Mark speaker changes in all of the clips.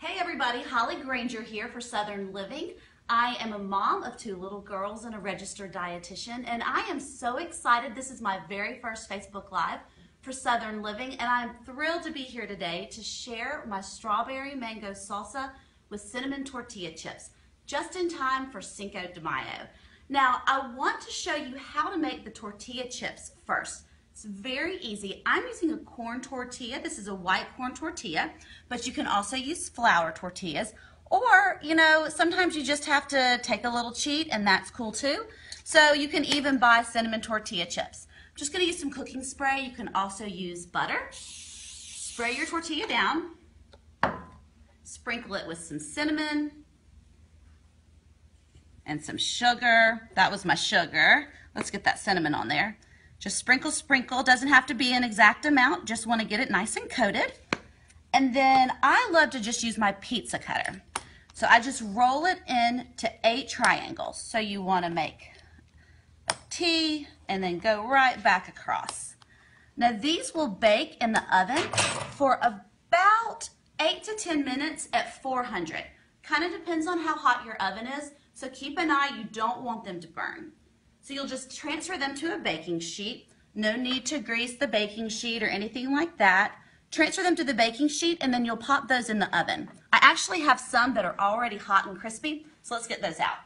Speaker 1: Hey everybody, Holley Grainger here for Southern Living. I am a mom of 2 little girls and a registered dietitian, and I am so excited. This is my very first Facebook Live for Southern Living, and I'm thrilled to be here today to share my strawberry mango salsa with cinnamon tortilla chips, just in time for Cinco de Mayo. Now, I want to show you how to make the tortilla chips first. It's very easy. I'm using a corn tortilla. This is a white corn tortilla, but you can also use flour tortillas. Or, you know, sometimes you just have to take a little cheat, and that's cool too. So you can even buy cinnamon tortilla chips. I'm just going to use some cooking spray. You can also use butter. Spray your tortilla down. Sprinkle it with some cinnamon and some sugar. That was my sugar. Let's get that cinnamon on there. Just sprinkle, sprinkle. Doesn't have to be an exact amount. Just want to get it nice and coated. And then I love to just use my pizza cutter. So I just roll it into 8 triangles. So you want to make a T and then go right back across. Now these will bake in the oven for about 8 to 10 minutes at 400. Kind of depends on how hot your oven is. So keep an eye, you don't want them to burn. So you'll just transfer them to a baking sheet. No need to grease the baking sheet or anything like that. Transfer them to the baking sheet and then you'll pop those in the oven. I actually have some that are already hot and crispy, so let's get those out.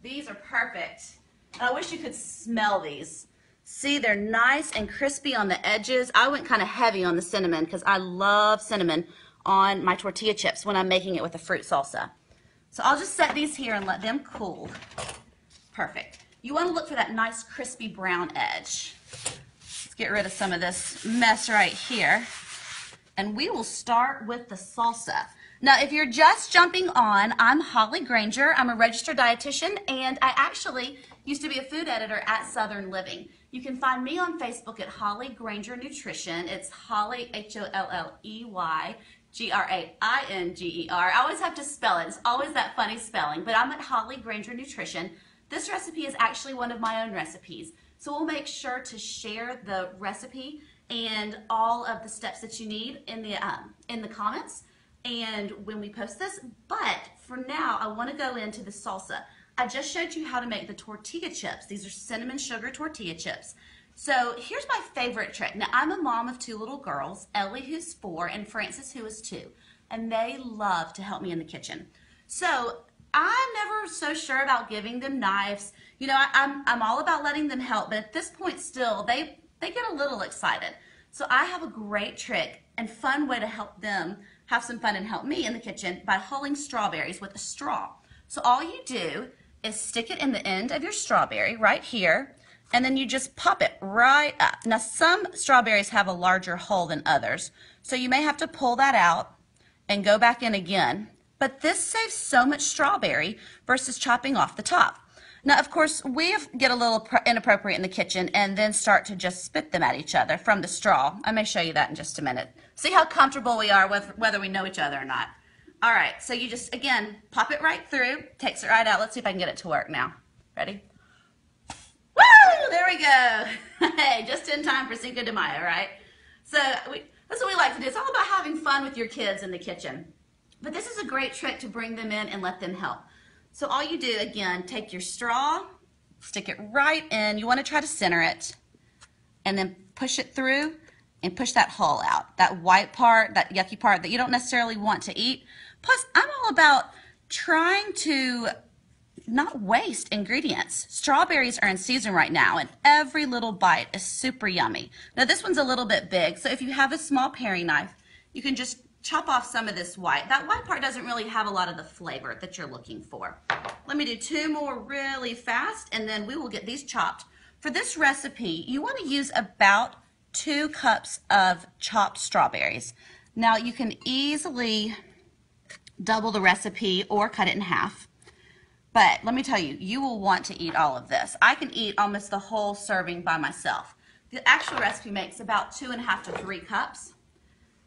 Speaker 1: These are perfect. I wish you could smell these. See, they're nice and crispy on the edges. I went kind of heavy on the cinnamon because I love cinnamon on my tortilla chips when I'm making it with a fruit salsa. So I'll just set these here and let them cool. Perfect. You want to look for that nice crispy brown edge. Let's get rid of some of this mess right here. And we will start with the salsa. Now, if you're just jumping on, I'm Holley Grainger. I'm a registered dietitian, and I actually used to be a food editor at Southern Living. You can find me on Facebook at Holley Grainger Nutrition. It's Holley, H-O-L-L-E-Y. G-R-A-I-N-G-E-R. I always have to spell it. It's always that funny spelling, but I'm at Holley Grainger Nutrition. This recipe is actually one of my own recipes, so we'll make sure to share the recipe and all of the steps that you need in the comments and when we post this. But for now, I want to go into the salsa. I just showed you how to make the tortilla chips. These are cinnamon sugar tortilla chips. So here's my favorite trick. Now, I'm a mom of 2 little girls, Ellie, who's 4, and Francis, who is 2, and they love to help me in the kitchen. So I'm never so sure about giving them knives. You know, I'm all about letting them help, but at this point still, they get a little excited. So I have a great trick and fun way to help them have some fun and help me in the kitchen by hulling strawberries with a straw. So all you do is stick it in the end of your strawberry right here, and then you just pop it right up. Now, some strawberries have a larger hole than others, so you may have to pull that out and go back in again. But this saves so much strawberry versus chopping off the top. Now, of course, we get a little inappropriate in the kitchen and then start to just spit them at each other from the straw. I may show you that in just a minute. See how comfortable we are with whether we know each other or not. All right, so you just, again, pop it right through, takes it right out. Let's see if I can get it to work now. Ready? Woo! There we go. Hey, just in time for Cinco de Mayo, right? So that's what we like to do. It's all about having fun with your kids in the kitchen. But this is a great trick to bring them in and let them help. So all you do, again, take your straw, stick it right in. You want to try to center it, and then push it through and push that hull out, that white part, that yucky part that you don't necessarily want to eat. Plus, I'm all about trying to not waste ingredients. Strawberries are in season right now, and every little bite is super yummy. Now, this one's a little bit big, so if you have a small paring knife, you can just chop off some of this white. That white part doesn't really have a lot of the flavor that you're looking for. Let me do 2 more really fast, and then we will get these chopped. For this recipe, you want to use about 2 cups of chopped strawberries. Now, you can easily double the recipe or cut it in half. But let me tell you, you will want to eat all of this. I can eat almost the whole serving by myself. The actual recipe makes about 2.5 to 3 cups,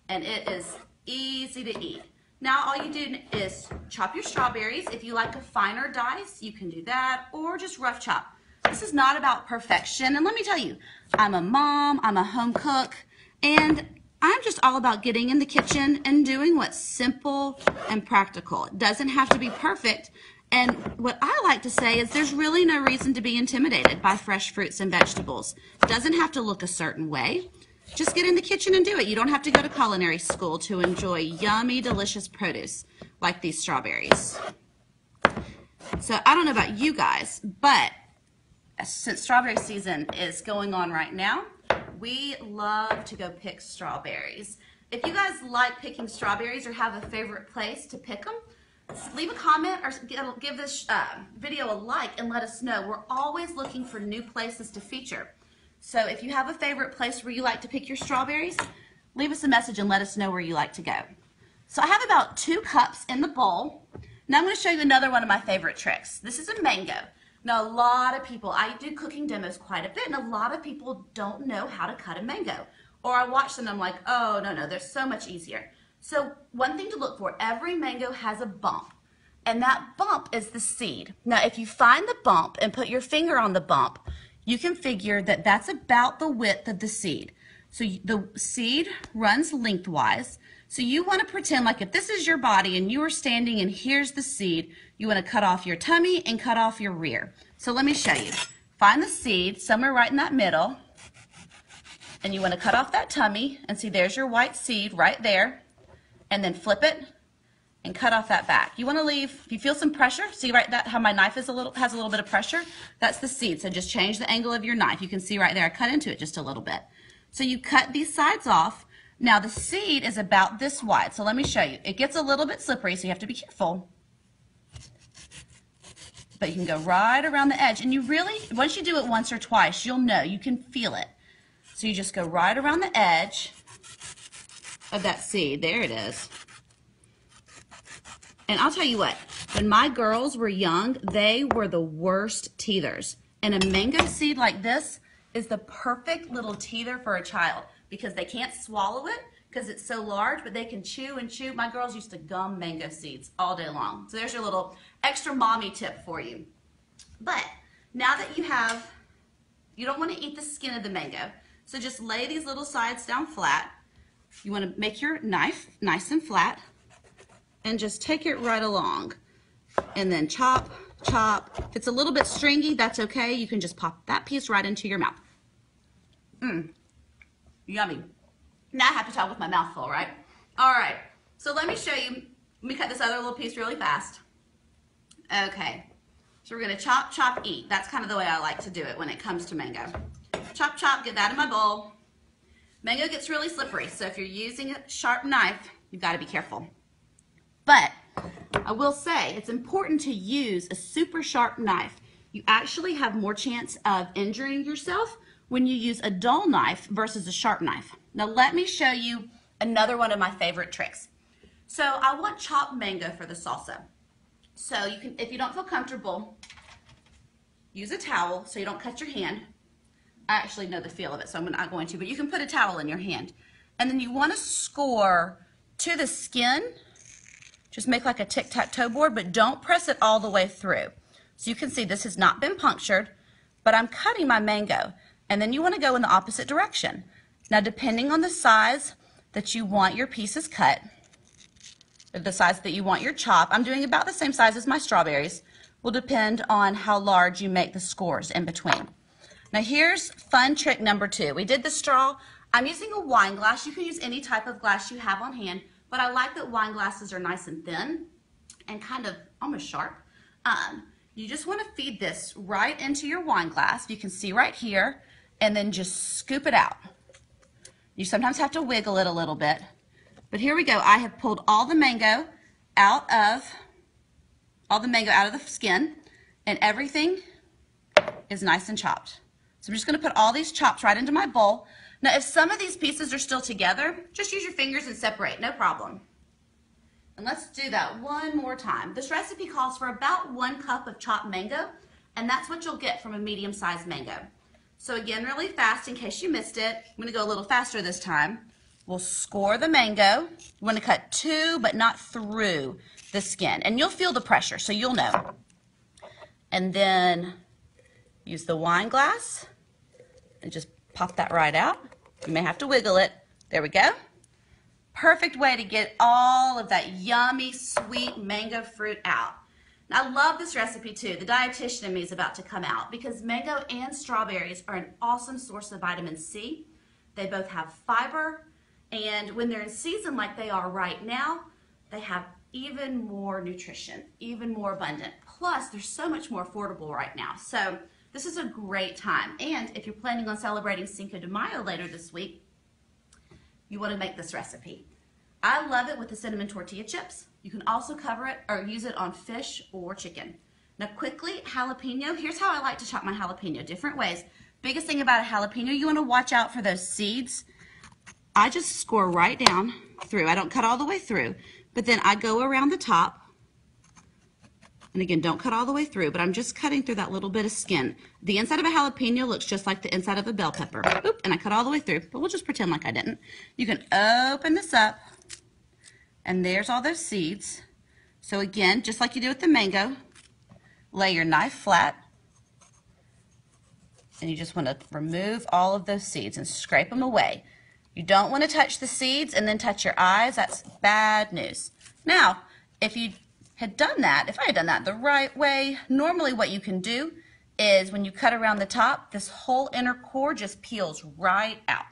Speaker 1: and it is easy to eat. Now all you do is chop your strawberries. If you like a finer dice, you can do that, or just rough chop. This is not about perfection, and let me tell you, I'm a mom, I'm a home cook, And I'm just all about getting in the kitchen and doing what's simple and practical. It doesn't have to be perfect. And what I like to say is there's really no reason to be intimidated by fresh fruits and vegetables. It doesn't have to look a certain way. Just get in the kitchen and do it. You don't have to go to culinary school to enjoy yummy, delicious produce like these strawberries. So I don't know about you guys, but since strawberry season is going on right now, we love to go pick strawberries. If you guys like picking strawberries or have a favorite place to pick them, leave a comment or give this video a like and let us know. We're always looking for new places to feature. So if you have a favorite place where you like to pick your strawberries, leave us a message and let us know where you like to go. So I have about 2 cups in the bowl. Now I'm going to show you another one of my favorite tricks. This is a mango. Now a lot of people, I do cooking demos quite a bit, and a lot of people don't know how to cut a mango. Or I watch them and I'm like, oh no, they're so much easier. So one thing to look for, every mango has a bump, and that bump is the seed. Now if you find the bump and put your finger on the bump, you can figure that that's about the width of the seed. So the seed runs lengthwise. So you want to pretend like if this is your body and you are standing and here's the seed, you want to cut off your tummy and cut off your rear. So let me show you. Find the seed somewhere right in that middle, and you want to cut off that tummy, and see there's your white seed right there, and then flip it and cut off that back. You want to leave, if you feel some pressure, see right that how my knife has a little bit of pressure? That's the seed. So just change the angle of your knife. You can see right there I cut into it just a little bit. So you cut these sides off. Now the seed is about this wide. So let me show you. It gets a little bit slippery, so you have to be careful. But you can go right around the edge, and you really, once you do it once or twice, you'll know, you can feel it. So you just go right around the edge of that seed. There it is. And I'll tell you what, when my girls were young, they were the worst teethers. And a mango seed like this is the perfect little teether for a child because they can't swallow it because it's so large, but they can chew and chew. My girls used to gum mango seeds all day long. So there's your little extra mommy tip for you. But now that you don't want to eat the skin of the mango. So just lay these little sides down flat. You want to make your knife nice and flat, and just take it right along, and then chop, chop. If it's a little bit stringy, that's okay. You can just pop that piece right into your mouth. Yummy. Now I have to talk with my mouth full, right? All right, so let me show you. Let me cut this other little piece really fast. Okay, so we're gonna chop, chop, eat. That's kind of the way I like to do it when it comes to mango. Chop, chop, get that in my bowl. Mango gets really slippery, so if you're using a sharp knife, you've got to be careful. But I will say it's important to use a super sharp knife. You actually have more chance of injuring yourself when you use a dull knife versus a sharp knife. Now let me show you another one of my favorite tricks. So I want chopped mango for the salsa. So you can, if you don't feel comfortable, use a towel so you don't cut your hand. I actually know the feel of it, so I'm not going to, but you can put a towel in your hand. And then you want to score to the skin. Just make like a tic-tac-toe board, but don't press it all the way through. So you can see this has not been punctured, but I'm cutting my mango. And then you want to go in the opposite direction. Now, depending on the size that you want your pieces cut, or the size that you want your chop, I'm doing about the same size as my strawberries, will depend on how large you make the scores in between. Now here's fun trick number 2. We did the straw. I'm using a wine glass. You can use any type of glass you have on hand, but I like that wine glasses are nice and thin and kind of almost sharp. You just want to feed this right into your wine glass. You can see right here, and then just scoop it out. You sometimes have to wiggle it a little bit, but here we go. I have pulled all the mango out of the skin, and everything is nice and chopped. So I'm just going to put all these chops right into my bowl. Now, if some of these pieces are still together, just use your fingers and separate, no problem. And let's do that one more time. This recipe calls for about 1 cup of chopped mango, and that's what you'll get from a medium-sized mango. So again, really fast in case you missed it. I'm going to go a little faster this time. We'll score the mango. You want to cut to, but not through the skin. And you'll feel the pressure, so you'll know. And then use the wine glass and just pop that right out. You may have to wiggle it, There we go. Perfect way to get all of that yummy, sweet mango fruit out. And I love this recipe too. The dietitian in me is about to come out because mango and strawberries are an awesome source of vitamin C. They both have fiber, and when they're in season like they are right now, they have even more nutrition, even more abundant. Plus, they're so much more affordable right now. So this is a great time. And if you're planning on celebrating Cinco de Mayo later this week, you want to make this recipe. I love it with the cinnamon tortilla chips. You can also cover it or use it on fish or chicken. Now quickly, jalapeno. Here's how I like to chop my jalapeno, different ways. Biggest thing about a jalapeno, you want to watch out for those seeds. I just score right down through. I don't cut all the way through, but then I go around the top. And again, don't cut all the way through, but I'm just cutting through that little bit of skin. The inside of a jalapeno looks just like the inside of a bell pepper. Oop, and I cut all the way through, but we'll just pretend like I didn't. You can open this up, and there's all those seeds. So again, just like you do with the mango, lay your knife flat, and you just want to remove all of those seeds and scrape them away. You don't want to touch the seeds and then touch your eyes. That's bad news. Now, if I had done that the right way, normally what you can do is when you cut around the top, this whole inner core just peels right out.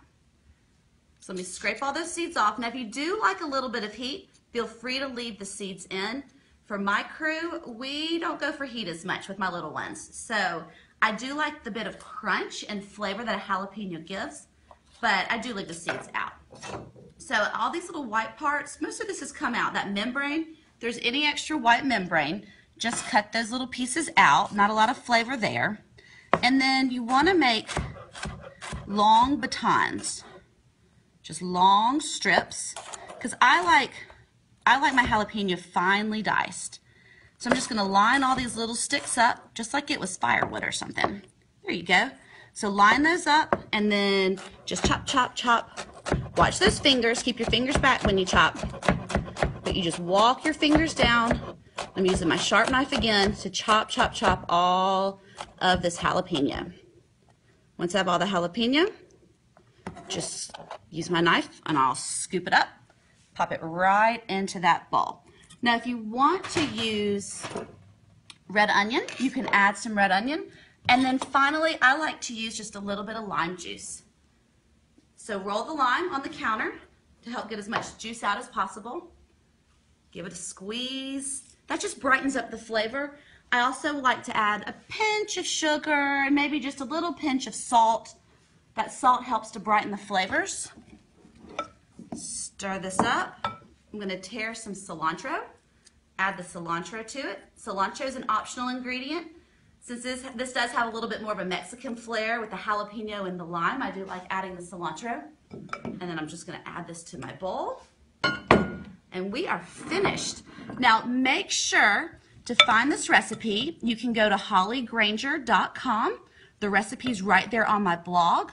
Speaker 1: So let me scrape all those seeds off. Now if you do like a little bit of heat, feel free to leave the seeds in. For my crew, we don't go for heat as much with my little ones. So I do like the bit of crunch and flavor that a jalapeno gives, but I do leave the seeds out. So all these little white parts, most of this has come out. That membrane, if there's any extra white membrane, just cut those little pieces out. Not a lot of flavor there. And then you want to make long batons, just long strips, because I like my jalapeno finely diced. So I'm just going to line all these little sticks up, just like it was firewood or something. There you go. So line those up, and then just chop, chop, chop. Watch those fingers. Keep your fingers back when you chop. But you just walk your fingers down. I'm using my sharp knife again to chop, chop, chop all of this jalapeno. Once I have all the jalapeno, just use my knife and I'll scoop it up, pop it right into that bowl. Now if you want to use red onion, you can add some red onion. And then finally, I like to use just a little bit of lime juice. So roll the lime on the counter to help get as much juice out as possible. Give it a squeeze. That just brightens up the flavor. I also like to add a pinch of sugar and maybe just a little pinch of salt. That salt helps to brighten the flavors. Stir this up. I'm going to tear some cilantro. Add the cilantro to it. Cilantro is an optional ingredient. Since this does have a little bit more of a Mexican flair with the jalapeno and the lime, I do like adding the cilantro. And then I'm just going to add this to my bowl. And we are finished. Now make sure to find this recipe. You can go to holleygrainger.com. The recipe's right there on my blog.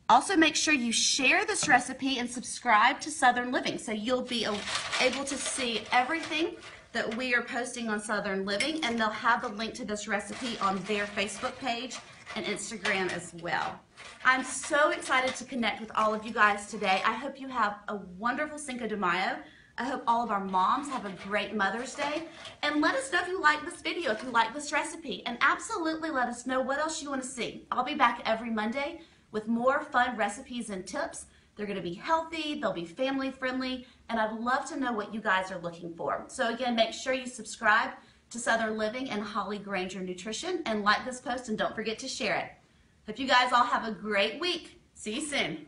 Speaker 1: Also make sure you share this recipe and subscribe to Southern Living so you'll be able to see everything that we are posting on Southern Living, and they'll have the link to this recipe on their Facebook page and Instagram as well. I'm so excited to connect with all of you guys today. I hope you have a wonderful Cinco de Mayo. I hope all of our moms have a great Mother's Day. And let us know if you like this video, if you like this recipe. And absolutely let us know what else you want to see. I'll be back every Monday with more fun recipes and tips. They're going to be healthy, they'll be family friendly, and I'd love to know what you guys are looking for. So again, make sure you subscribe to Southern Living and Holley Grainger Nutrition, and like this post, and don't forget to share it. Hope you guys all have a great week. See you soon.